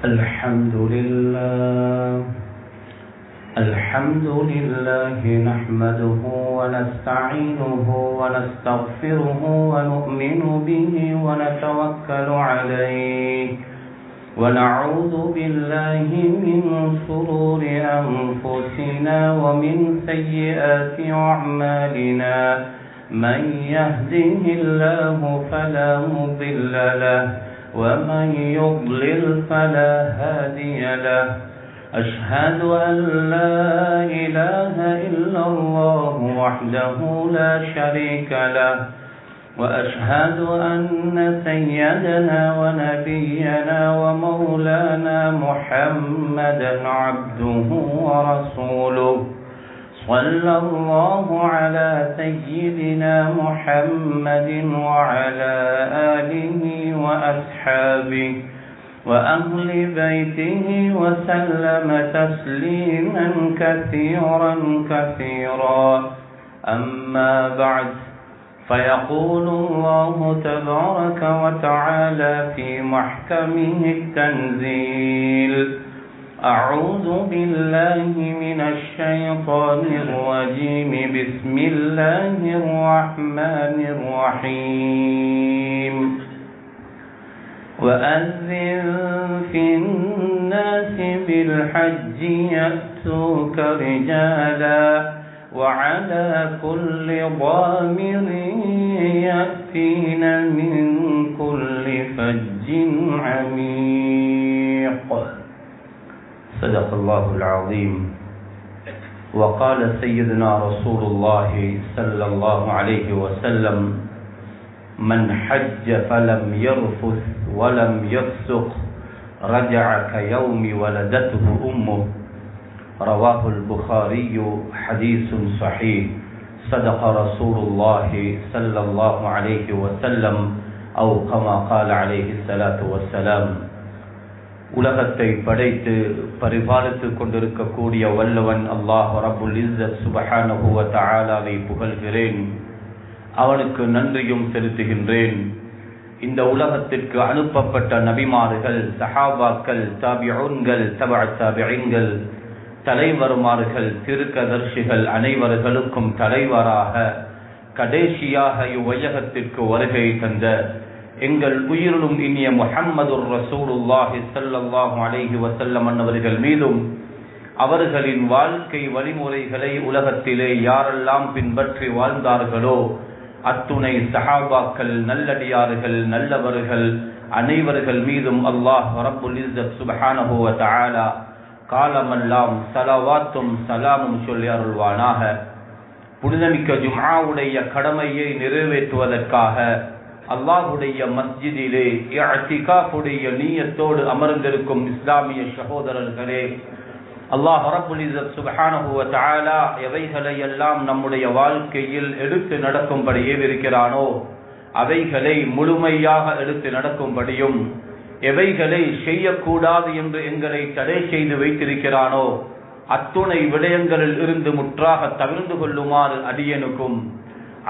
الحمد لله نحمده ونستعينه ونستغفره ونؤمن به ونتوكل عليه ونعوذ بالله من شرور أنفسنا ومن سيئات أعمالنا من يهده الله فلا مضل له ومن يضلل فلا هادي له أشهد أن لا إله إلا الله وحده لا شريك له وأشهد أن سيدنا ونبينا ومولانا محمدا عبده ورسوله صلى الله على سيدنا محمد وعلى آله وأصحابه وأهل بيته وسلم تسليما كثيرا أما بعد فيقول الله تبارك وتعالى في محكمه التنزيل أعوذ بالله من الشيطان الرجيم بسم الله الرحمن الرحيم وأذن في الناس بالحج يأتوك رجالا وعلى كل ضامر يأتين من كل فج عميق صدق الله العظيم وقال سيدنا رسول الله صلى الله عليه وسلم من حج فلم يرفث ولم يفسق رجع كيوم ولدته أمه رواه البخاري حديث صحيح صدق رسول الله صلى الله عليه وسلم أو كما قال عليه الصلاة والسلام உலகத்தை படைத்து பரிபாலித்துக் கொண்டிருக்கக்கூடிய வல்லவன் அல்லாஹ் ரப்புல் இஸ்ஸத் சுப்ஹானஹு வ தஆலாவை புகழ்கிறேன், அவனுக்கு நன்றியும் செலுத்துகின்றேன். இந்த உலகத்திற்கு அனுப்பப்பட்ட நபிமார்கள், சஹாபாக்கள், தாபிஊன்கள், தபஅத் தாபிஈன்கள், தலைவர்மார்கள், திருக்கதர்ஷிகள் அனைவர்களுக்கும் தலைவராக கடைசியாக இவ்வையகத்திற்கு வருகை தந்த எங்கள் உயிரிலும் இனிய முஹம்மதுர் ரசூலுல்லாஹி ஸல்லல்லாஹு அலைஹி வஸல்லம் அன்னவர்கள் மீதும் அவர்களின் வாழ்க்கை வழிமுறைகளை உலகத்திலே யாரெல்லாம் பின்பற்றி வாழ்ந்தார்களோ அத்துணை சஹாபாக்கள், நல்லடியார்கள், நல்லவர்கள் அனைவர்கள் மீதும் அல்லாஹ் ரப்புல் இஸ்ஸத் சுப்ஹானஹு வ தஆலா காலமெல்லாம் ஸலவாத்தும் ஸலாமும் சொல்லி அருள்வானாக. புனிதமிக்க ஜும்ஆவுடைய கடமையை நிறைவேற்றுவதற்காக அல்லாஹுடைய மஸ்ஜிதிலே இஅ்திகாஃபுடைய நியத்தோடு அமர்ந்திருக்கும் இஸ்லாமிய சகோதரர்களே, அல்லாஹ் ரப்புல் இஸ்ஸத் சுப்ஹானஹு வ தஆலா எவைகளை எல்லாம் நம்முடைய வாழ்க்கையில் எடுத்து நடக்கும்படி ஏவிருக்கிறானோ அவைகளை முழுமையாக எடுத்து நடக்கும்படியும், எவைகளை செய்யக்கூடாது என்று எங்களை தடை செய்து வைத்திருக்கிறானோ அத்துணை விடயங்களில் இருந்து முற்றாக தவிர்ந்து கொள்ளுமாறு அடியனுக்கும்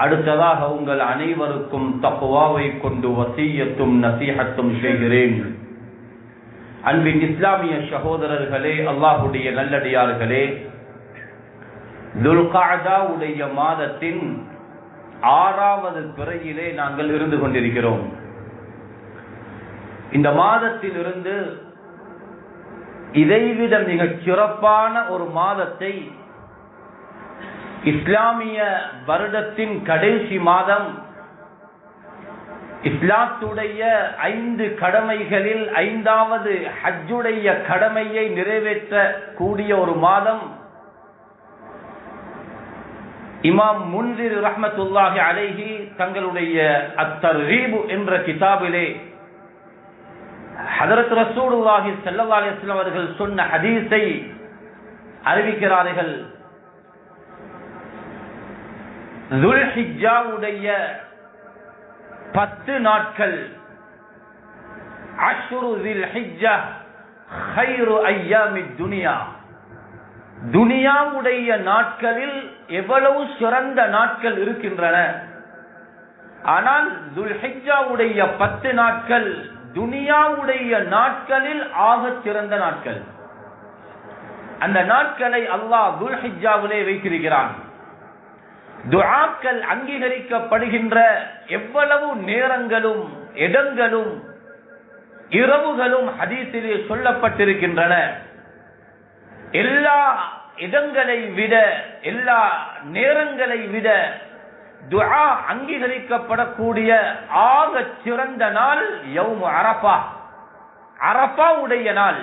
அடுத்ததாக உங்கள் அனைவருக்கும் தக்வாவை கொண்டு வசியத்தும் நசீஹத்தும் செய்கிறேன். அன்பின் இஸ்லாமிய சகோதரர்களே, அல்லாஹுடைய நல்லடியார்களே, துல்காஅதாவுடைய மாதத்தின் 6வது பிறையிலே நாங்கள் இருந்து கொண்டிருக்கிறோம். இந்த மாதத்தில் இருந்து இதைவிட மிகச் சிறப்பான ஒரு மாதத்தை, இஸ்லாமிய வருடத்தின் கடைசி மாதம், இஸ்லாத்துடைய 5 கடமைகளில் 5வது ஹஜ்ஜுடைய கடமையை நிறைவேற்றக்கூடிய ஒரு மாதம், இமாம் முன்சிர் ரஹ்மத்துல்லாஹி அலைஹி தங்களுடைய அத்தர்ஹீப் என்ற கிதாபிலே ஹஜ்ரத் ரசூலுல்லாஹி ஸல்லல்லாஹு அலைஹி வஸல்லம் அவர்கள் சொன்ன ஹதீஸை அறிவிக்கிறார்கள். துல்ஹிஜ்ஜாவுடைய 10 நாட்கள், அஷ்ரு ஸில்ஹிஜ்ஜா கைரு அய்யாமித் துனியா, துனியாவுடைய நாட்களில் எவ்வளவு சிறந்த நாட்கள் இருக்கின்றன. ஆனால் துல்ஹிஜ்ஜாவுடைய 10 நாட்கள் துனியாவுடைய நாட்களில் ஆகச் சிறந்த நாட்கள். அந்த நாட்களை அல்லாஹ் துல்ஹிஜ்ஜாவிலே வைத்திருக்கிறான். துஆக்கள் அங்கீகரிக்கப்படுகின்ற எவ்வளவு நேரங்களும் இடங்களும் இரவுகளும் ஹதீஸிலே சொல்லப்பட்டிருக்கின்றன. எல்லா இடங்களை விட எல்லா நேரங்களை விட துஆ அங்கீகரிக்கப்படக்கூடிய ஆக சிறந்த நாள் யௌமு அரஃபா, அரஃபாவுடைய நாள்.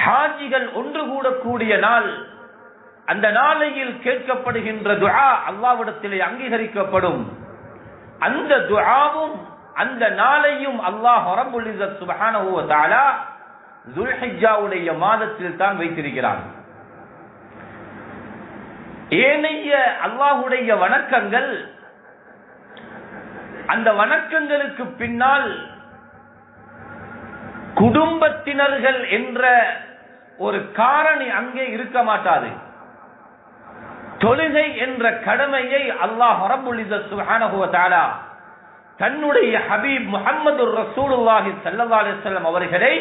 ஹாஜிகள் ஒன்று கூடக்கூடிய நாள். அந்த நாளையில் கேட்கப்படுகின்ற துஆ அல்லாஹ்விடத்திலே அங்கீகரிக்கப்படும். அந்த துஆவும் அந்த நாளையும் அல்லாஹ் ரப்புல் இஸ்ஸத் சுப்ஹானஹு வ தஆலா துல்ஹிஜ்ஜாவுடைய மாதத்தில் தான் வைத்திருக்கிறான். ஏனைய அல்லாஹ்வுடைய வணக்கங்கள், அந்த வணக்கங்களுக்கு பின்னால் குடும்பத்தினர்கள் என்ற ஒரு காரணி அங்கே இருக்க மாட்டாது. தொழுகை என்ற கடமையை அல்லாஹ் ரப்புல் இஸ்ஸத் சுப்ஹானஹு வ தஆலா தன்னுடைய ஹபீப் முஹம்மது ரசூலுல்லாஹி ஸல்லல்லாஹு அலைஹி வஸல்லம் அவர்களை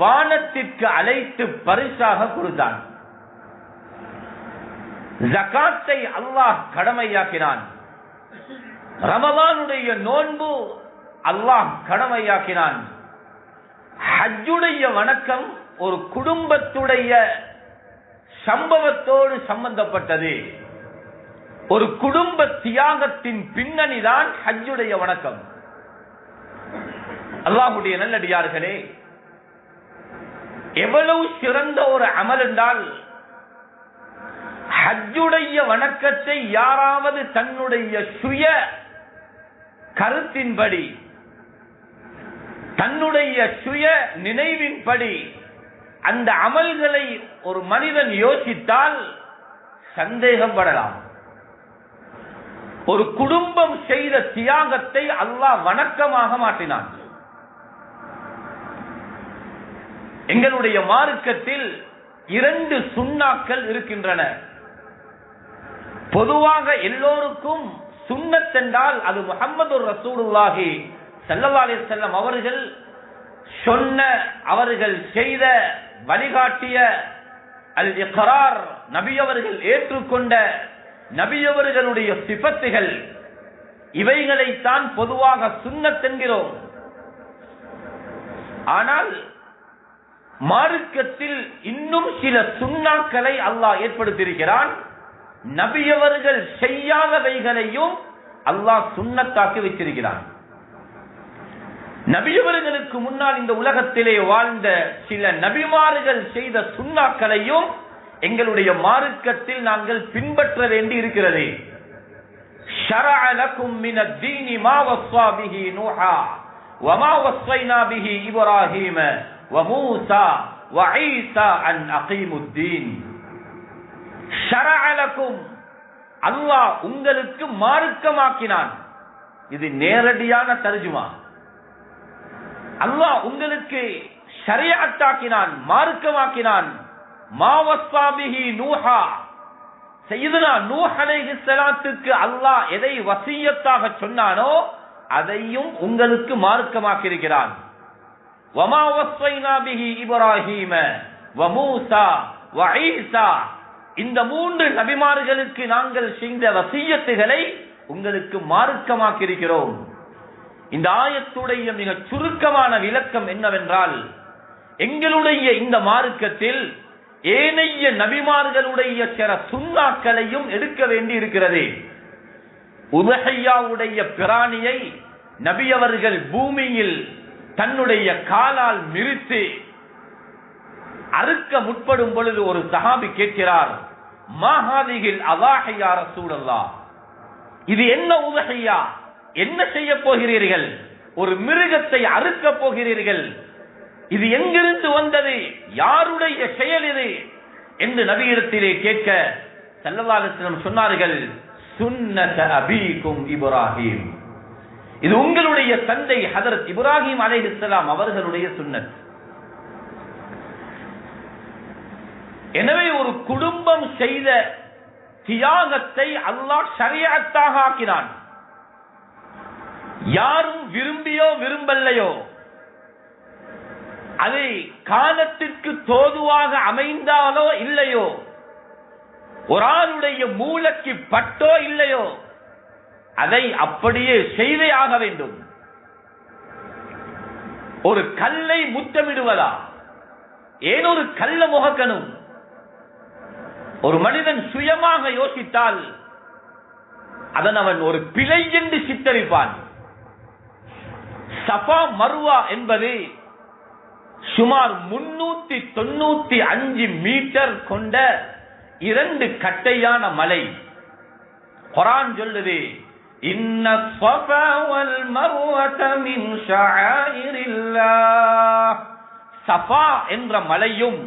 வானத்திற்கு அழைத்து பரிசாக கொடுத்தான். ஜகாத்தை அல்லாஹ் கடமையாக்கினான். ரமலானுடைய நோன்பு அல்லாஹ் கடமையாக்கினான். ஹஜ்ஜுடைய வணக்கம் ஒரு குடும்பத்துடைய சம்பவத்தோடு சம்பந்தப்பட்டது. ஒரு குடும்ப தியாகத்தின் பின்னணிதான் ஹஜ்ஜுடைய வணக்கம். அல்லாஹ்வுடைய நல்லடியார்களே, எவ்வளவு சிறந்த ஒரு அமல் என்றால், ஹஜ்ஜுடைய வணக்கத்தை யாராவது தன்னுடைய சுய கருத்தின்படி, தன்னுடைய சுய நினைவின்படி அந்த அமல்களை ஒரு மனிதன் யோசித்தால் சந்தேகப்படலாம். ஒரு குடும்பம் செய்த தியாகத்தை அல்லாஹ் வணக்கமாக மாற்றினான். எங்களுடைய மார்க்கத்தில் 2 சுன்னாக்கள் இருக்கின்றன. பொதுவாக எல்லோருக்கும் சுன்னத் என்றால் அது முஹம்மது ரசூலுல்லாஹி ஸல்லல்லாஹு அலைஹி வஸல்லம் அவர்கள் சொன்ன, அவர்கள் செய்த, வழிகாட்டிய அல் இக்ரார், நபி அவர்கள் ஏற்றுக்கொண்ட நபி அவர்களுடைய சிஃபத்துகள், இவைகளைத்தான் பொதுவாக சுன்னத் என்கிறோம். ஆனால் மார்க்கத்தில் இன்னும் சில சுன்னாக்களை அல்லாஹ் ஏற்படுத்தியிருக்கிறான். நபி அவர்கள் செய்யாதவைகளையும் அல்லாஹ் சுன்னத்தாக்கி வைத்திருக்கிறான். நபி அவர்களுக்கு முன்னால் இந்த உலகத்திலே வாழ்ந்த சில நபிமார்கள் செய்த சுன்னாக்களையும் எங்களுடைய மார்க்கத்தில் நாங்கள் பின்பற்ற வேண்டி இருக்கிறது. ஷரஅ லகும் மினத் தீனி மா வஸ்ஸா பிஹி நூஹா வமா வஸ்ஸைனா பிஹி இப்ராஹீம வமூஸா வஈஸா அன் அகீமுத் தீன். ஷரஅ லகும், அல்லாஹ் உங்களுக்கு மார்க்கமாக்கினான். இது நேரடியான தர்ஜுமா. அல்லாஹ் உங்களுக்கு ஷரீஅத்தாக்கினான், மார்க்கமாக்கினான். மா வஸ்ஸா பிஹி நூஹா, சய்யிதுனா நூஹ் அலைஹிஸ்ஸலாத்துக்கு அல்லாஹ் எதை வசியத்தாக சொன்னானோ அதையும் உங்களுக்கு மார்க்கமாக்கி இருக்கிறான். வமா வஸ்ஸைனா பிஹி இப்ராஹீம வமூஸா வஈஸா, இந்த 3 நபிமார்களுக்கு நாங்கள் செய்த வசியத்துகளை உங்களுக்கு மார்க்கமாக்கி இருக்கிறோம். இந்த ஆயத்துடைய மிக சுருக்கமான விளக்கம் என்னவென்றால், எங்களுடைய இந்த மார்க்கத்தில் ஏனைய நபிமார்களுடைய சில சுன்னாக்களையும் எடுக்க வேண்டி இருக்கிறது. உதஹியாவுடைய பிராணியை நபி அவர்கள் பூமியில் தன்னுடைய காலால் மிதித்து அறுக்க முற்படும் பொழுது ஒரு சஹாபி கேட்கிறார், மா ஹாதிஹில் அதாஹி யா ரசூலல்லாஹ், இது என்ன உதஹியா, என்ன செய்ய போகிறீர்கள்? ஒரு மிருகத்தை அறுக்க போகிறீர்கள், இது எங்கிருந்து வந்தது, யாருடைய செயல் இது என்று நபியிடத்திலே கேட்க ஸல்லல்லாஹு அலைஹி வஸல்லம் சொன்னார்கள், சுன்னத அபீக்கும் இப்ராஹீம், இது உங்களுடைய தந்தை ஹஜ்ரத் இப்ராஹீம் அலைஹிஸ்ஸலாம் அவர்களுடைய சுன்னத். எனவே ஒரு குடும்பம் செய்த தியாகத்தை அல்லாஹ் ஷரீஅத்தாக ஆக்கினான். யாரும் விரும்பியோ விரும்பலையோ அது காலத்திற்கு தோதுவாக அமைந்தாலோ இல்லையோ, ஒரு ஆளுடைய மூளைக்கு பட்டோ இல்லையோ, அதை அப்படியே செய்தே ஆக வேண்டும். ஒரு கல்லை முத்தமிடுவதா? ஏன் ஒரு கல்ல முகக்கணும்? ஒரு மனிதன் சுயமாக யோசித்தால் அதன் அவன் ஒரு பிழை என்று சித்தரிப்பான். சஃபா மர்வா என்பது சுமார் 395 மீட்டர் கொண்ட 2 கட்டையான மலை. குர்ஆன் சொல்லுது, இன்ன ஸஃபா வல் மர்வத மின் ஷஆயிரில்லாஹ். சஃபா என்ற மலையும்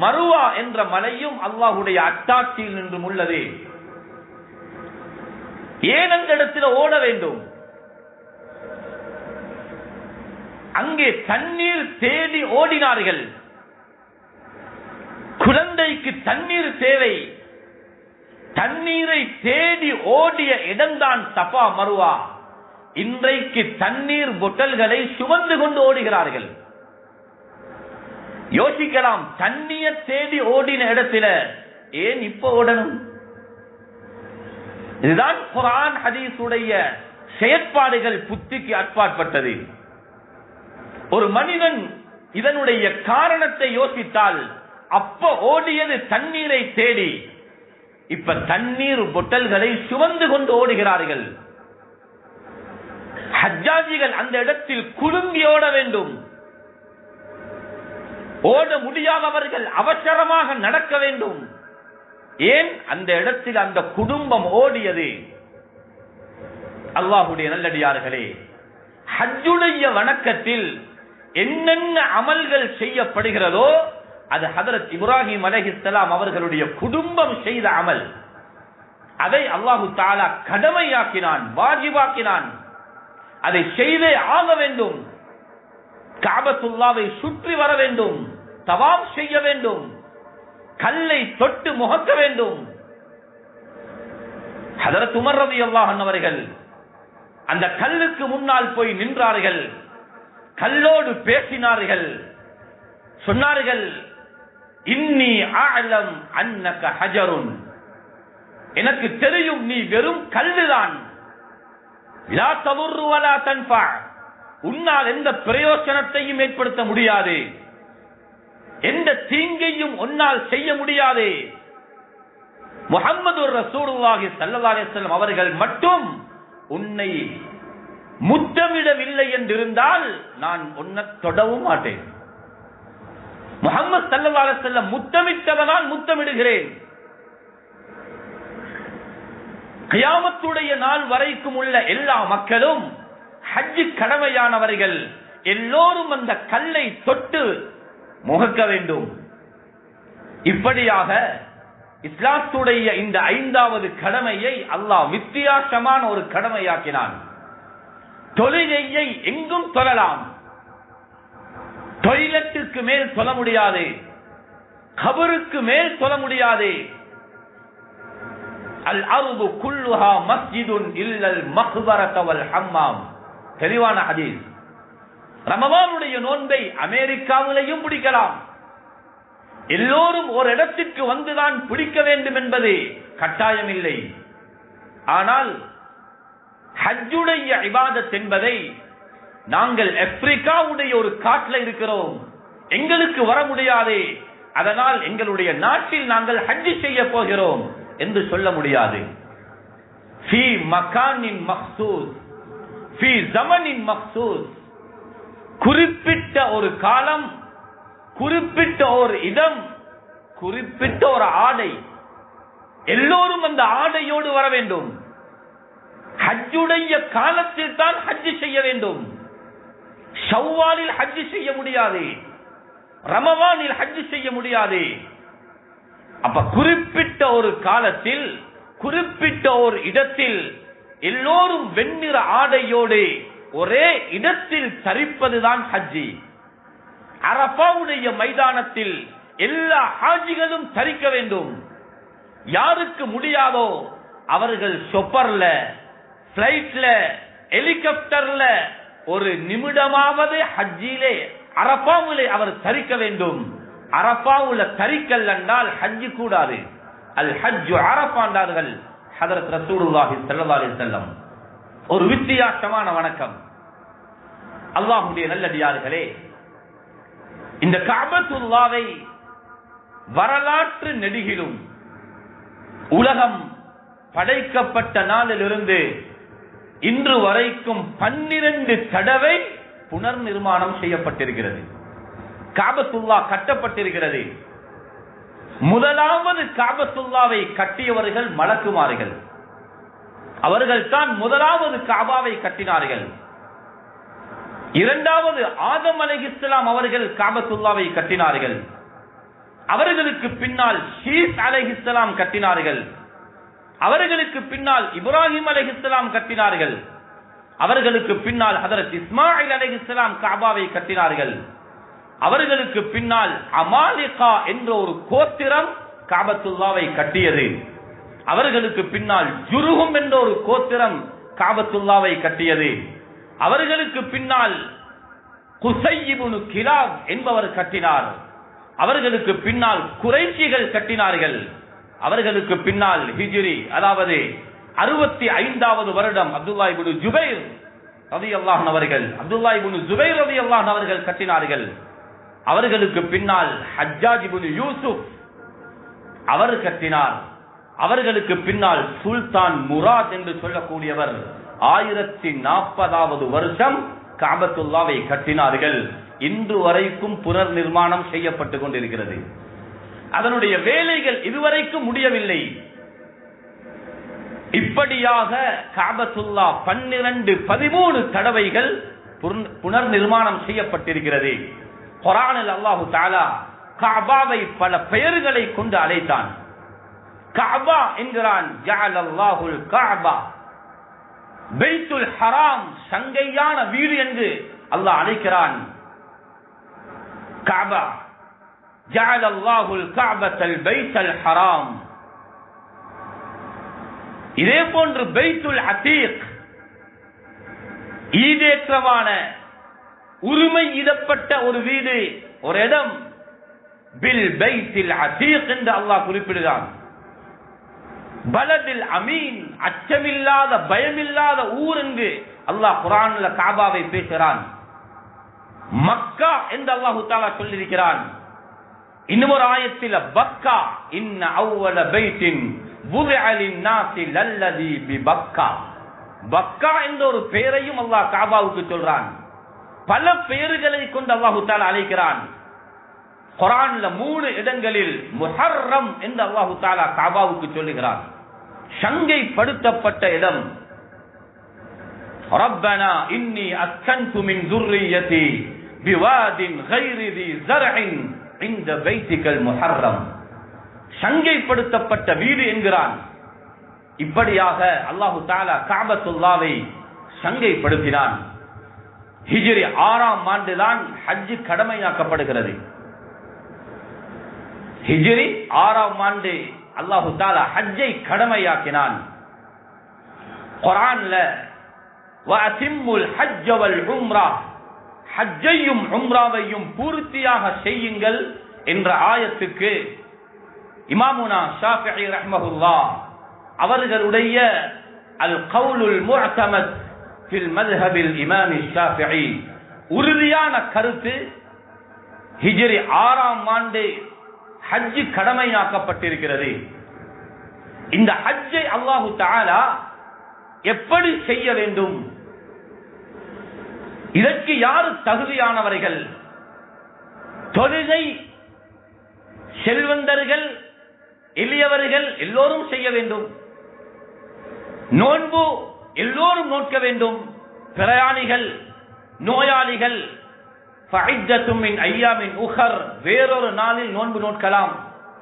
மர்வா என்ற மலையும் அல்லாஹ்வுடைய அத்தாட்சியில் நின்றும் உள்ளது. ஏன் அந்த இடத்துல ஓட வேண்டும்? அங்கே தண்ணீர் தேடி ஓடினார்கள். குழந்தைக்கு தண்ணீர் தேவை. தண்ணீரை தேடி ஓடிய இடம்தான் சஃபா மர்வா. இன்றைக்கு தண்ணீர் பொட்டல்களை சுமந்து கொண்டு ஓடுகிறார்கள். யோசிக்கலாம், தண்ணீரை தேடி ஓடின இடத்துல ஏன் இப்ப ஓடணும்? இதுதான் குர்ஆன் ஹதீஸுடைய செயற்பாடுகள் புத்திக்கு அப்பாற்பட்டது. ஒரு மனிதன் இதனுடைய காரணத்தை யோசித்தால் அப்ப ஓடியது தண்ணீரை தேடி, இப்ப தண்ணீர் பொட்டல்களை சுமந்து கொண்டு ஓடுகிறார்கள். ஹஜ்ஜாஜிகள் அந்த இடத்தில் குலுங்கி ஓட வேண்டும். ஓட முடியாதவர்கள் அவசரமாக நடக்க வேண்டும். ஏன்? அந்த இடத்தில் அந்த குடும்பம் ஓடியது. அல்லாஹ்வுடைய நல்லடியார்களே, ஹஜ்ஜுடைய வணக்கத்தில் என்னென்ன அமல்கள் செய்யப்படுகிறதோ அது ஹதரத் இப்ராஹிம் அலைஹிஸ்ஸலாம் அவர்களுடைய குடும்பம் செய்த அமல். அதை அல்லாஹு தஆலா கடமையாக்கினான், வாஜிபாக்கினான். அதை செய்தே ஆக வேண்டும். கஅபத்துல்லாவை சுற்றி வர வேண்டும், தவாப் செய்ய வேண்டும், கல்லை தொட்டு முகக்க வேண்டும். ஹதரத் உமர் ரலியல்லாஹு அன்ஹு அவர்கள் அந்த கல்லுக்கு முன்னால் போய் நின்றார்கள். கல்லோடு பேசினார்கள். சொன்னார்கள், இன்னி அஅலம் அன்னக ஹஜருன். எனக்கு தெரியும் நீ வெறும் கல்லுதான். லா ததுர்ரு வலா தன்ஃபா. உன்னால் எந்த பிரயோஜனத்தையும் ஏற்படுத்த முடியாது, எந்த தீங்கையும் உன்னால் செய்ய முடியாது. முஹம்மது ரசூலுல்லாஹி ஸல்லல்லாஹு அலைஹி வஸல்லம் அவர்கள் மட்டும் உன்னை முத்தமிடவில்லை என்றிருந்தால் நான் உன்னை தொடவும் மாட்டேன். முஹம்மது ஸல்லல்லாஹு அலைஹி வஸல்லம் முத்தமிட்டதனால் முத்தமிடுகிறேன். கியாமத்துடைய நாள் வரைக்கும் உள்ள எல்லா மக்களும் ஹஜ் கடமையானவர்கள் எல்லோரும் அந்த கல்லை தொட்டு முகக்க வேண்டும். இப்படியாக இஸ்லாத்துடைய இந்த 5வது கடமையை அல்லாஹ் வித்தியாசமான ஒரு கடமையாக்கினான். தொழுகையை எங்கும் தொழலாம். டொய்லெட்டுக்கு மேல் தொழ முடியாது, கபருக்கு மேல் தொழ முடியாது. அல் அர்து குல்லுஹா மஸ்ஜிதுன் இல்லல் மக்பரத வல் ஹம்மாம். தெளிவான ஹதீஸ். ரமலானுடைய நோன்பை அமெரிக்காவிலேயும் பிடிக்கலாம். எல்லோரும் ஒரு இடத்திற்கு வந்துதான் பிடிக்க வேண்டும் என்பது கட்டாயம் இல்லை. ஆனால் ஹஜ்ஜுடைய இபாதத் என்பதை நாங்கள் ஆப்பிரிக்காவுடைய ஒரு காட்டில் இருக்கிறோம், எங்களுக்கு வர முடியாது, அதனால் எங்களுடைய நாட்டில் நாங்கள் ஹஜ் செய்ய போகிறோம் என்று சொல்ல முடியாது. ஃபீ மகானின் மக்சூஸ், ஃபீ ஸமனின் மக்சூஸ். குறிப்பிட்ட ஒரு காலம், குறிப்பிட்ட ஒரு இடம், குறிப்பிட்ட ஒரு ஆடை, எல்லோரும் அந்த ஆடையோடு வர வேண்டும். ஹஜ்ஜுடைய காலத்தில் தான் ஹஜ் செய்ய வேண்டும். ஷவ்வாலில் ஹஜ் செய்ய முடியாது, ரமவானில் ஹஜ் செய்ய முடியாது. அப்ப குறிப்பிட்ட ஒரு காலத்தில், குறிப்பிட்ட ஒரு இடத்தில் எல்லோரும் வெண்ணிற ஆடையோடு ஒரே இடத்தில் தரிப்பதுதான் ஹஜ்ஜி. அரபாவுடைய மைதானத்தில் எல்லா ஹாஜிகளும் தரிக்க வேண்டும். யாருக்கு முடியாதோ அவர்கள் ஷொப்பர்ல, பிளைட்ல, ஹெலிகாப்டர்ல, ஒரு நிமிடமாவது ஹஜ்ஜிலே அரஃபாவிலே அவர் தரிக்க வேண்டும். அரஃபாவுல தரிக்கல் என்றால் ஹஜ்ஜு கூடாது. அல் ஹஜ்ஜு அரஃபா என்றார்கள் ஹதரத் ரசூலுல்லாஹி ஸல்லல்லாஹு அலைஹி வஸல்லம். ஒரு வித்தியாசமான வணக்கம். அல்லாஹ்வுடைய நல்லடியார்களே, இந்த கஅபத்துல்லாவை வரலாற்று நெடுகிலும் உலகம் படைக்கப்பட்ட நாளிலிருந்து இன்று வரைக்கும் 12 தடவை புனர் நிர்மாணம் செய்யப்பட்டிருக்கிறது. கஅபத்துல்லா கட்டப்பட்டிருக்கிறது. முதலாவது கஅபத்துல்லாவை கட்டியவர்கள் மலக்குமார்கள். அவர்கள் தான் முதலாவது கஅபாவை கட்டினார்கள். இரண்டாவது ஆதம் அலைஹிஸ்ஸலாம் அவர்கள் கஅபத்துல்லாவை கட்டினார்கள். அவர்களுக்கு பின்னால் ஷீஸ் அலைஹிஸ்ஸலாம் கட்டினார்கள். அவர்களுக்கு பின்னால் இப்ராஹிம் அலைஹிஸ்ஸலாம் கட்டினார்கள். அவர்களுக்கு பின்னால் ஹதரத் இஸ்மாயில் அலைஹிஸ்ஸலாம் கஅபாவை கட்டினார்கள். அவர்களுக்கு பின்னால் அமாலிகா என்ற ஒரு கோத்திரம் கஅபத்துல்லாவை கட்டியது. அவர்களுக்கு பின்னால் ஜுருஹும் என்ற ஒரு கோத்திரம் கஅபத்துல்லாவை கட்டியது. அவர்களுக்கு பின்னால் குஸை இப்னு கிலாப் என்பவர் கட்டினார். அவர்களுக்கு பின்னால் குறைஷிகள் கட்டினார்கள். அவர்களுக்கு பின்னால் ஹிஜ்ரி அதாவது 65வது வருடம் அப்துல்லாஹ் இப்னு ஜுபைர் ரலியல்லாஹு அன்ஹு அவர்கள் கட்டினார்கள். அவர்களுக்கு பின்னால் ஹஜ்ஜாஜ் இப்னு யூசுப் அவர் கட்டினார். அவர்களுக்கு பின்னால் சுல்தான் முராத் என்று சொல்லக்கூடியவர் 1040வது வருஷம் கஅபத்துல்லாவை கட்டினார்கள். இன்று வரைக்கும் புனர் நிர்மாணம் செய்யப்பட்டுக் கொண்டிருக்கிறது. அதனுடைய வேலைகள் இதுவரைக்கும் முடியவில்லை. இப்படியாக கஅபத்துல்லா 13 தடவைகள் புனர் நிர்மாணம் செய்யப்பட்டிருக்கிறது. குர்ஆனில் அல்லாஹ் தஆலா கஅபாவை பல பெயர்களை கொண்டு அழைத்தான். கஅபா என்கிறான், ஜஅலல்லாஹுல் கஅபா, பைத்துல் ஹராம், சங்கையான வீடு என்று அல்லாஹ் அழைக்கிறான். கஅபா, ஜஅலல்லாஹுல் கஅபத்தல் பைத்தல் ஹராம். இதே போன்று பைத்துல் அதீக், ஈடேற்றமான உரிமை இடப்பட்ட ஒரு வீடு, ஒரு இடம், பில் பைத்தில் அதீக் என்று அல்லாஹ் குறிப்பிடுகிறான். பலதில் அமீன், அச்சமில்லாத பயமில்லாத ஊர் என்று அல்லாஹ் குர்ஆன்ல கஅபாவை பேசுகிறான். மக்கா என்று அல்லாஹ் தஆலா சொல்லியிருக்கிறான். இன்னொரு ஆயத்தில் பக்கா, இன்ன அவ்வல பைத்தின் வுதிஅ லின்னாஸி லல்லதி பிபக்கா, பக்கா என்ற ஒரு பெயரையும் அல்லாஹ் கஅபாவுக்கு சொல்றான். பல பெயர்களை கொண்டு அல்லாஹ் தஆலா அழைக்கிறான். குர்ஆன்ல 3 இடங்களில் முஹர்ரம் என்று அல்லாஹ் தஆலா கஅபாவுக்கு சொல்லுகிறான். சங்கைப்படுத்தப்பட்ட இடம். ரப்பனா இன்னி அஸ்கன்து மின் ذُرِّيَّتِي பிவாதின் غَيْرِ ذِي زَرْعٍ عند بيتك المحرم, சங்கைப்படுத்தப்பட்ட வீடு என்கிறான். இப்படியாக அல்லாஹ் தஆலா கஅபத்துல்லாவை சங்கைப்படுத்தினான். ஹிஜ்ரி 6ஆம் ஆண்டுதான் ஹஜ் கடமையாக்கப்படுகிறது. ஹிஜ்ரி 6ஆம் ஆண்டு அல்லாஹ் தஆலா ஹஜ்ஜை கடமையாக்கினான். குர்ஆன்ல வஅதிம்முல் ஹஜ்ஜ வல் உம்ரா, ஹஜ்ஜையும் உம்ராவையும் பூர்த்தியாக செய்யுங்கள் என்ற ஆயத்துக்கு இமாமுனா ஷாஃபிஈ ரஹ்மஹுல்லாஹ் அவர்களுடைய அல் கவுலுல் முஅ்தமத் ஃபில் மذهபில் இமாம் ஷாஃபிஈ உறுதியான கருத்து, ஹிஜ்ரி 6ஆம் ஆண்டு ஹஜ் கடமையாக்கப்பட்டிருக்கிறது. இந்த ஹஜ்ஜை அல்லாஹ் தஆலா எப்படி செய்ய வேண்டும், இதற்கு யார் தகுதியானவர்கள்? தொழுகை செல்வந்தர்கள், எளியவர்கள் எல்லோரும் செய்ய வேண்டும். நோன்பு எல்லோரும் நோக்க வேண்டும். பிரயாணிகள், நோயாளிகள், ஃபஇத்தத்தும் மின் அய்யாமின் உஹர், வேறொரு நாளில் நோன்பு நோக்கலாம்.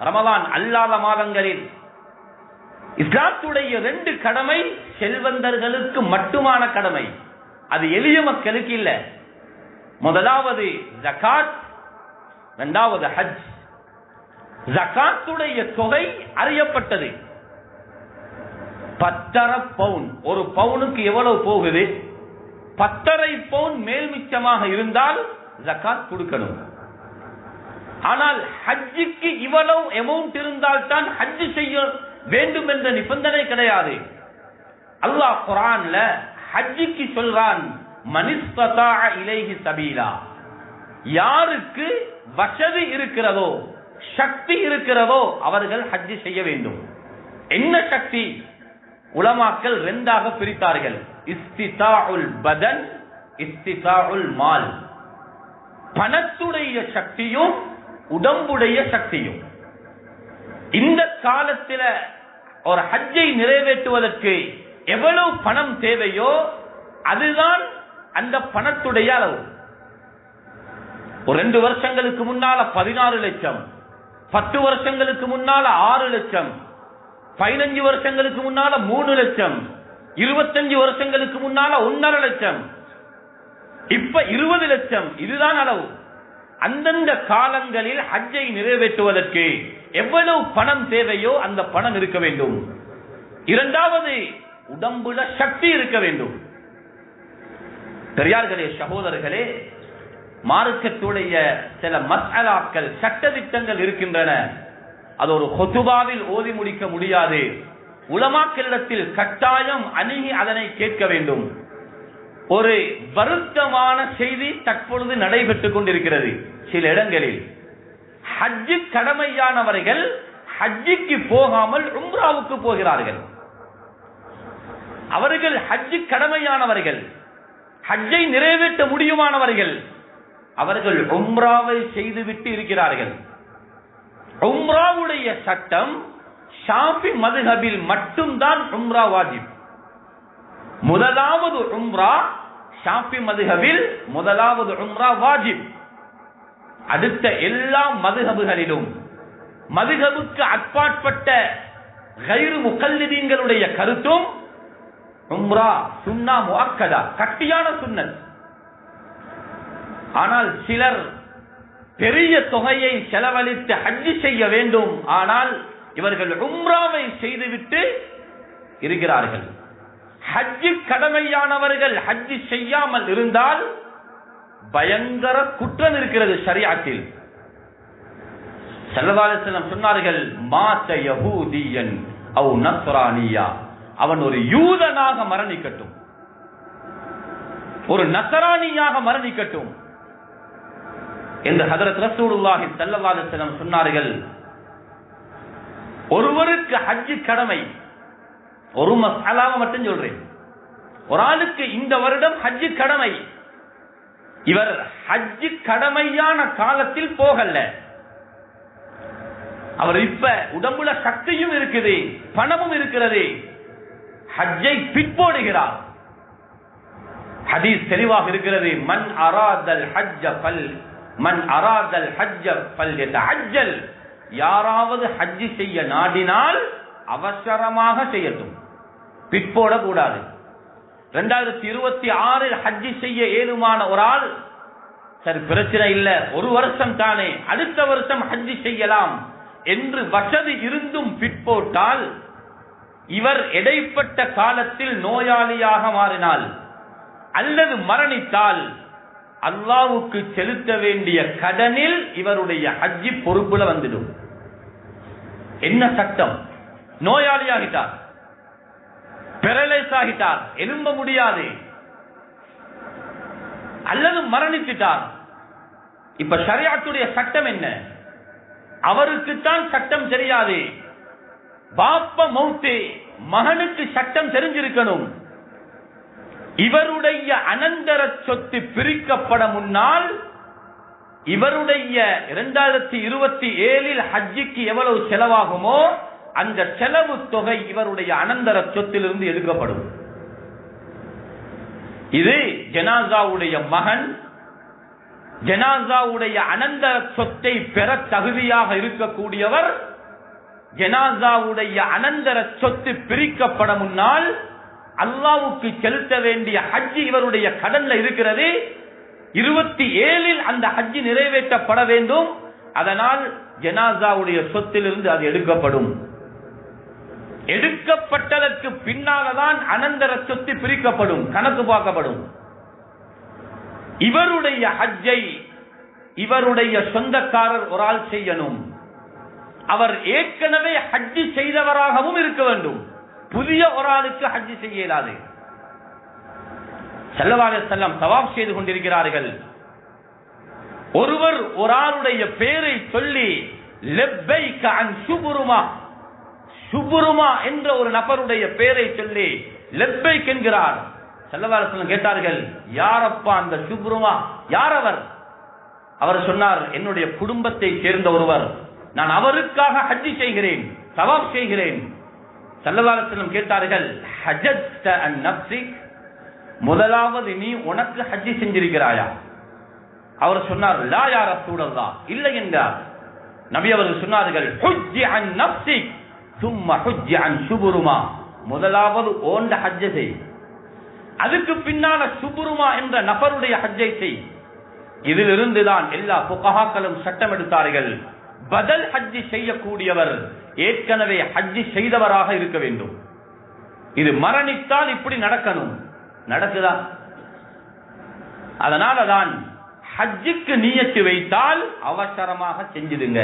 ரமலான் அல்லாத மாதங்களில். இஸ்லாத்துடைய 2 கடமை செல்வந்தர்களுக்கு மட்டுமான கடமை, அது எளிய மக்களுக்கு இல்ல. முதலாவது ஜகாத், இரண்டாவது ஹஜ். ஜகாத்துடைய தொகை அறியப்பட்டது. 10.5 பவுன். ஒரு பவுனுக்கு எவ்வளவு போகுது? 10.5 பவுன் மேல் மிச்சமாக இருந்தால் ஜகாத் கொடுக்கணும். ஆனால் ஹஜ்ஜுக்கு இவ்வளவு அமௌண்ட் இருந்தால் தான் ஹஜ் செய்ய வேண்டும் என்ற நிபந்தனை கிடையாது. அல்லாஹ் குர்ஆன்ல ஹஜ்ஜுக்கு சொல்றான், மனிஸ்ததா இலைஹி சபீலா, யாருக்கு வசதி இருக்கிறதோ சக்தி இருக்கிறதோ அவர்கள் ஹஜ் செய்ய வேண்டும். என்ன சக்தி? உலமாக்கள் 2ஆக பிரித்தார்கள். இஸ்திதாஉல் பதன், இஸ்திதாஉல் மால். பணத்துடைய சக்தியும் உடம்புடைய சக்தியும். இந்த காலத்தில் ஒரு ஹஜ்ஜை நிறைவேற்றுவதற்கு எவ்வளவு பணம் தேவையோ அதுதான் அந்த பணத்துடைய அளவு. ஒரு 2 வருஷங்களுக்கு முன்னால 16 லட்சம், 10 வருஷங்களுக்கு முன்னால 6 லட்சம், 15 வருஷங்களுக்கு முன்னால 3 லட்சம், 25 வருஷங்களுக்கு முன்னால 1.5 லட்சம், இப்ப 20 லட்சம். இதுதான் அளவு. அந்தந்த காலங்களில் ஹஜ்ஜை நிறைவேற்றுவதற்கு எவ்வளவு பணம் தேவையோ அந்த பணம் இருக்க வேண்டும். இரண்டாவது, உடம்புல சக்தி இருக்க வேண்டும். பெரியார்களே, சகோதரர்களே, மார்க்கத்துடைய சில மஸ்அலாக்கள், சட்ட திட்டங்கள் இருக்கின்றன. அது ஒரு ஹுதுபாவில் ஓதி முடிக்க முடியாது. உலமாக்களிடத்தில் கட்டாயம் அணுகி அதனை கேட்க வேண்டும். ஒரு வருத்தமான செய்தி தற்பொழுது நடைபெற்றுக் கொண்டிருக்கிறது. சில இடங்களில் ஹஜ்ஜு கடமையானவர்கள் ஹஜ்ஜுக்கு போகாமல் உம்ராவுக்கு போகிறார்கள். அவர்கள் ஹஜ்ஜு கடமையானவர்கள், ஹஜ்ஜை நிறைவேற்ற முடியுமானவர்கள், அவர்கள் உம்ராவை செய்துவிட்டு இருக்கிறார்கள். உம்ராவுடைய சட்டம் ஷாஃபி மதுஹபில் மட்டும்தான் உம்ரா வாஜிப். முதலாவது உம்ரா ஷாஃபி மதுஹபில் முதலாவது உம்ரா வாஜிப். அடுத்த எல்லா மதுஹபுகளிலும் மதுஹபுக்கு அப்பாற்பட்ட கைரு முகல்லிதீன்களுடைய கருத்தும் உம்ரா சுன்னா முஅக்கதா, கட்டியான சுன்னத். ஆனால் சிலர் பெரிய தொகையை செலவழித்து ஹஜ் செய்ய வேண்டும், ஆனால் இவர்கள் உம்ராவை செய்துவிட்டு இருக்கிறார்கள். ஹஜ் கடமையானவர்கள் ஹஜ் செய்யாமல் இருந்தால் பயங்கர குற்றம் இருக்கிறது ஷரியத்தில். ஸல்லல்லாஹு அலைஹி வஸல்லம் சொன்னார்கள், மாத யஹூதியன் அவ் நஸ்ரானியா, அவன் ஒரு யூதனாக மரணிக்கட்டும், ஒரு நஸ்ரானியாக மரணிக்கட்டும் என்று ஹஜ்ரத் ரசூலுல்லாஹி ஸல்லல்லாஹு அலைஹி வஸல்லம் சொன்னார்கள். ஒருவருக்கு ஹஜ் கடமை, ஒரு மஸ்அலாவை மட்டும் சொல்றேன். ஒரு ஆளுக்கு இந்த வருடம் ஹஜ் கடமை, இவர் ஹஜ் கடமையான காலத்தில் போகல, அவர் இப்ப உடம்புல சக்தியும் இருக்குது, பணமும் இருக்கிறது, ஹஜ்ஜை பிற்போடுகிறார். ஹதீஸ் தெளிவாக இருக்கிறது, மன் அராதல் ஹஜ்ஜ ஃபல்யதஅஜ்ஜல், யாராவது ஹஜ் செய்ய நாடினால் அவசரமாக செய்யட்டும், பிற்போட கூடாது. 2026 ஹஜ் செய்ய ஏழுமான ஒரு ஆள், சரி பிரச்சனை இல்லை, ஒரு வருஷம் தானே, அடுத்த வருஷம் ஹஜ் செய்யலாம் என்று வசதி இருந்தும் பிற்போட்டால், இவர் இடைப்பட்ட காலத்தில் நோயாளியாக மாறினால் அல்லது மரணித்தால் அல்லாஹ்வுக்கு செலுத்த வேண்டிய கடனில் இவருடைய ஹஜ் பொறுப்புல வந்துடும். என்ன சட்டம்? நோயாளியாகிட்டார், பெரலைஸ் ஆகிட்டார், எழும்ப முடியாது, அல்லது மரணித்துட்டார். இப்ப ஷரியத்துடைய சட்டம் என்ன? அவருக்குத்தான் சட்டம் தெரியாது. பாப்ப மௌத்து, மகனுக்கு சட்டம் தெரிஞ்சிருக்கணும். இவருடைய அனந்தர சொத்து பிரிக்கப்பட முன்னால் இவருடைய 2027 ஹஜ்ஜுக்கு எவ்வளவு செலவாகுமோ அந்த செலவு தொகை இவருடைய அனந்தர சொத்திலிருந்து எடுக்கப்படும். இது ஜனாசாவுடைய மகன் ஜனாசாவுடைய அனந்தர சொத்தை பெற தகுதியாக இருக்கக்கூடியவர், ஜனாசாவுடைய அனந்தர சொத்து பிரிக்கப்பட முன்னால் அல்லாஹ்வுக்கு செலுத்த வேண்டிய ஹஜ் இவருடைய கடன்ல இருக்கிறது. 27 அந்த ஹஜ் நிறைவேற்றப்பட வேண்டும். அதனால் ஜனாசாவுடைய சொத்திலிருந்து அது எடுக்கப்படும். எடுக்கப்பட்டதற்கு பின்னால்தான் அனந்தர சொத்து பிரிக்கப்படும், கணக்கு பார்க்கப்படும். இவருடைய ஹஜ்ஜை இவருடைய சொந்தக்காரர் ஒரு ஆள் செய்யணும். அவர் ஏற்கனவே ஹஜ்ஜி செய்தவராகவும் இருக்க வேண்டும். புதிய ஒரு ஆளுக்கு ஹஜ்ஜி செய்ய இயலாது. ஸல்லல்லாஹு அலைஹி வஸல்லம் தவாப் செய்து கொண்டிருக்கிறார்கள். ஒருவர் ஒரு ஆளுடைய பெயரை சொல்லி லப்பைக அன் சுபுருமா, சுபுருமா என்ற ஒரு நபருடைய பெயரை சொல்லி லப்பைக் என்கிறார். ஸல்லல்லாஹு அலைஹி வஸல்லம் கேட்டார்கள், யாரப்பா அந்த சுபுருமா, யார் அவர்? அவர் சொன்னார், என்னுடைய குடும்பத்தை சேர்ந்த ஒருவர், நான் அவருக்காக ஹஜ்ஜி செய்கிறேன், தவாப் செய்கிறேன். ஸல்லல்லாஹு அலைஹி வஸல்லம் கேட்டார்கள், ஹஜ்ஜத அன் நஃப்ஸிக், முதலாவது நீ உனக்கு ஹஜ்ஜி செஞ்சிருக்கிறாயா? அவர் சொன்னார், லா யா ரசூலல்லாஹ், இல்லை என்றார். நபி அவர்கள் சொன்னார்கள், ஹுஜ்ஜி அன் நஃப்ஸிக் சும்ம ஹுஜ்ஜி அன் சுபுருமா, முதலாவது ஓண்ட ஹஜ்ஜை செய், அதுக்கு பின்னால சுபுருமா என்ற நபருடைய ஹஜ்ஜை செய். இதிலிருந்துதான் எல்லா ஃபுகஹாக்களும் சட்டம் எடுத்தார்கள், பதல் ஹஜ்ஜி செய்யக்கூடியவர் ஏற்கனவே ஹஜ்ஜி செய்தவராக இருக்க வேண்டும். இது மரணித்தால் இப்படி நடக்கணும். நடக்குதா? அதனாலதான் ஹஜ்ஜுக்கு நியத்து வைத்தால் அவசரமாக செஞ்சிடுங்க,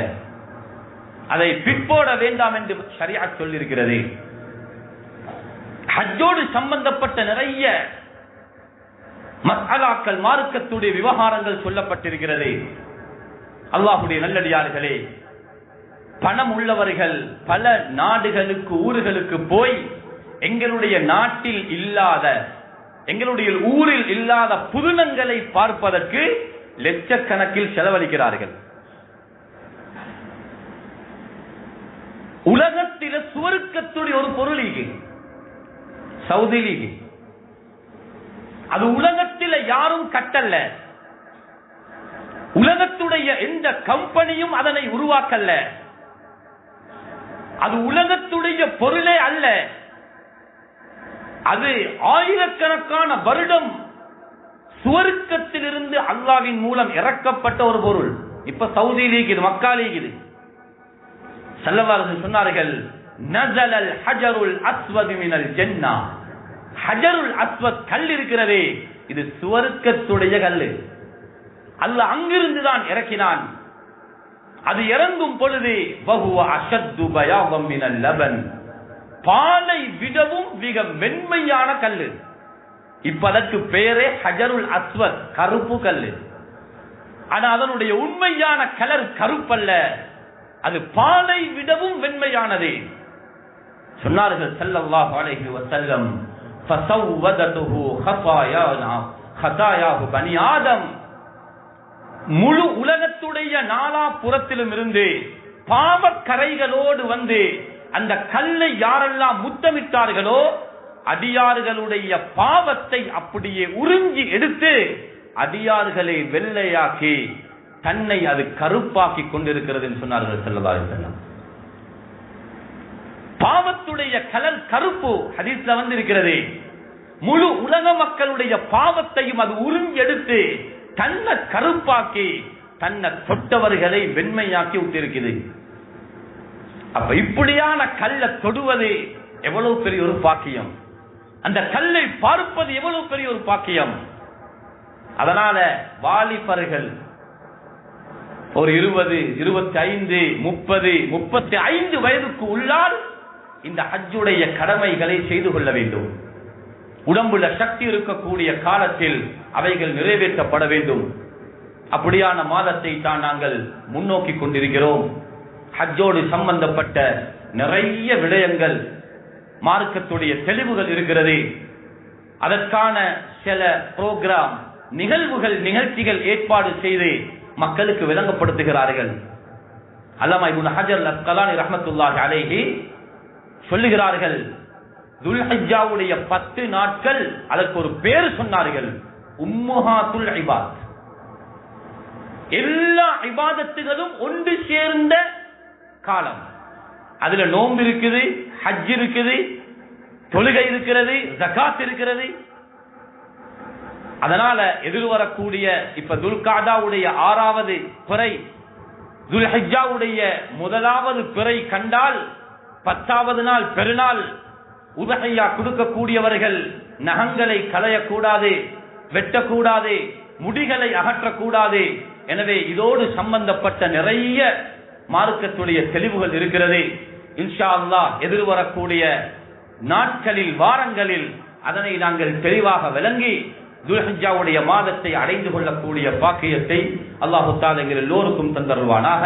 அதை பிற்போட வேண்டாம் என்று ஷரியத் சொல்லியிருக்கிறது. ஹஜ்ஜோடு சம்பந்தப்பட்ட நிறைய மஸ்அலாக்கள், மார்க்கத்துடைய விவகாரங்கள் சொல்லப்பட்டிருக்கிறது. அல்லாஹ்வுடைய நல்லடியார்களே, பணம் உள்ளவர்கள் பல நாடுகளுக்கு, ஊர்களுக்கு போய் எங்களுடைய நாட்டில் இல்லாத, எங்களுடைய ஊரில் இல்லாத புதுனங்களை பார்ப்பதற்கு லட்சக்கணக்கில் செலவழிக்கிறார்கள். உலகத்தில சுவர்க்கத்துடைய ஒரு பொருள் சவுதி லீக், அது உலகத்தில் யாரும் கட்டல்ல, உலகத்துடைய எந்த கம்பெனியும் அதனை உருவாக்கல்ல, அது உலகத்துடைய பொருளே அல்ல. அது ஆயிரக்கணக்கான வருடம் சுவர்க்கத்திலிருந்து அல்லாஹ்வின் மூலம் இறக்கப்பட்ட ஒரு பொருள். இப்ப சவுதி லீக், இது மக்கா லீக். இது ஸல்லல்லாஹு அலைஹி வஸல்லம் சொன்னார்கள், நஸலல் ஹஜருல் அஸ்வத் மினல் ஜன்னah, ஹஜருல் அஸ்வத் கல் இருக்கிறதே, இது சுவர்க்கத்துடைய கல்லு. அல்லாஹ் அங்கிருந்து தான் இறக்கினான். அது இறங்கும் பொழுது வஹுவ அஷத்து பயாதம் மினல் லபன், பாலை விடவும் மிக மென்மையான கல்லு. இப்ப அதற்கு பெயரே ஹஜருல் அஸ்வத், கருப்பு கல்லு. ஆனா அதனுடைய உண்மையான கலர் கருப்பல்ல, அது பாலை விடவும் வெண்மையானது. சொன்னார்கள் ஸல்லல்லாஹு அலைஹி வஸல்லம், ஃபஸவ்வததுஹு ஹதாயாஹு பனி ஆதம், முழு உலகத்துடைய நாலா புறத்திலும் இருந்து பாவக்கரைகளோடு வந்து அந்த கல்லை யாரெல்லாம் முத்தமிட்டார்களோ அடியார்களுடைய பாவத்தை அப்படியே உறிஞ்சி எடுத்து அடியார்களை வெள்ளையாக்கி தன்னை அது கருப்பாக்கி கொண்டிருக்கிறது என்று சொன்னார்கள் ஸல்லல்லாஹு அலைஹி வஸல்லம். பாவத்துடைய கலர் கருப்பு ஹதீஸ்ல வந்து இருக்கிறது. முழு உலக மக்களுடைய பாவத்தையும் அது உறிஞ்சி எடுத்து தன்னை கருப்பாக்கி தன்னை தொட்டவர்களை வெண்மையாக்கி விட்டிருக்கிறது. அப்ப இப்படியான கல்லை தொடுவது எவ்வளவு பெரிய ஒரு பாக்கியம், அந்த கல்லை பார்ப்பது எவ்வளவு பெரிய ஒரு பாக்கியம். அதனால வாலிபர்கள் ஒரு 20, 25, 30, 35 வயதுக்கு உள்ளால் இந்த ஹஜ்ஜுடைய கடமைகளை செய்து கொள்ள வேண்டும். உடம்புல சக்தி இருக்கக்கூடிய காலத்தில் அவைகள் நிறைவேற்றப்பட வேண்டும். அப்படியான மாதத்தை தான் நாங்கள் முன்னோக்கி கொண்டிருக்கிறோம். ஹஜ்ஜோடு சம்பந்தப்பட்ட நிறைய விடயங்கள், மார்க்கத்துடைய தெளிவுகள் இருக்கிறது. அதற்கான சில புரோகிராம், நிகழ்வுகள், நிகழ்ச்சிகள் ஏற்பாடு செய்து மக்களுக்கு விளங்கப்படுத்துகிறார்கள். அல்லாமா இப்னு ஹஜர் அல்-அஸ்கலானி ரஹ்மத்துல்லாஹி அலைஹி சொல்லுகிறார்கள், துல்ஹிஜ்ஜாவுடைய 10 நாட்கள், அதற்கு ஒரு பேர் சொன்னார்கள், உம்முஹாத்துல் இபாத். எல்லா இபாதத்துகளும் ஒன்று சேர்ந்த காலம். அதுல நோன்பு இருக்குது, ஹஜ் இருக்குது, தொழுகை இருக்கிறது, ஜகாத் இருக்கிறது. அதனால எதிர்வரக்கூடிய இப்ப துல்காதாவுடைய 6வது பிறை, துல்ஹிஜ்ஜாவுடைய 1வது பிறை கண்டால் 10வது நாள் பெருநாள் உதஹியா கொடுக்கக்கூடியவர்கள் நகங்களை களையக்கூடாது, வெட்டக்கூடாது, முடிகளை அகற்றக்கூடாது. எனவே இதோடு சம்பந்தப்பட்ட நிறைய மார்க்கத்துடைய தெளிவுகள் இருக்கிறது. இன்ஷா அல்லாஹ் எதிர்வரக்கூடிய நாட்களில் வாரங்களில் அதனை நாங்கள் தெளிவாக விளங்கி துல்ஹிஜ்ஜாவுடைய மாதத்தை அடைந்து கொள்ளக்கூடிய பாக்கியத்தை அல்லாஹ் தஆலா எங்கள் எல்லோருக்கும் தந்தருள்வானாக.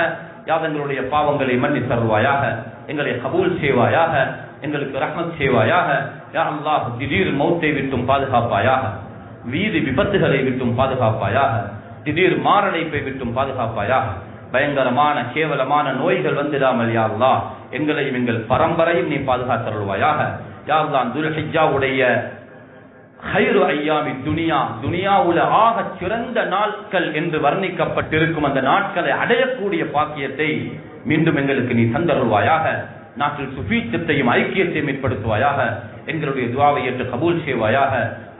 யாதங்களுடைய பாவங்களை மன்னித் தருவாயாக, எங்களை கபூல் செய்வாயாக, எங்களுக்கு ரஹ்மத் செய்வாயாக. யா அல்லாஹ் திடீர் மௌத்தை விட்டும் பாதுகாப்பாயாக, வீதி விபத்துகளை விட்டும் பாதுகாப்பாயாக, திடீர் மாரடைப்பை விட்டும் பாதுகாப்பாயாக. பயங்கரமான கேவலமான நோய்கள் வந்துடாமல் யா அல்லாஹ் எங்களையும் எங்கள் பரம்பரையும் நீ பாதுகாத்தருள்வாயாக. யா அல்லாஹ் துல்ஹிஜ்ஜாவுடைய ஹைரு ஐயாமி துனியாவுல ஆக சிறந்த நாட்கள் என்று வர்ணிக்கப்பட்டிருக்கும் அந்த நாட்களை அடையக்கூடிய பாக்கியத்தை மீண்டும் எங்களுக்கு நீ தந்தருள்வாயாக. நாட்டில் சுபீட்சத்தையும் ஐக்கியத்தையும் ஏற்படுத்துவாயாக. எங்களுடைய துஆவை ஏற்று கபூல் செய்வாயாக.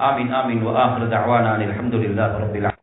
ஆமீன் ஆமீன். வ ஆகிரு தஅவானா அல்ஹம்துலில்லாஹி ரப்பில் ஆலமீன்.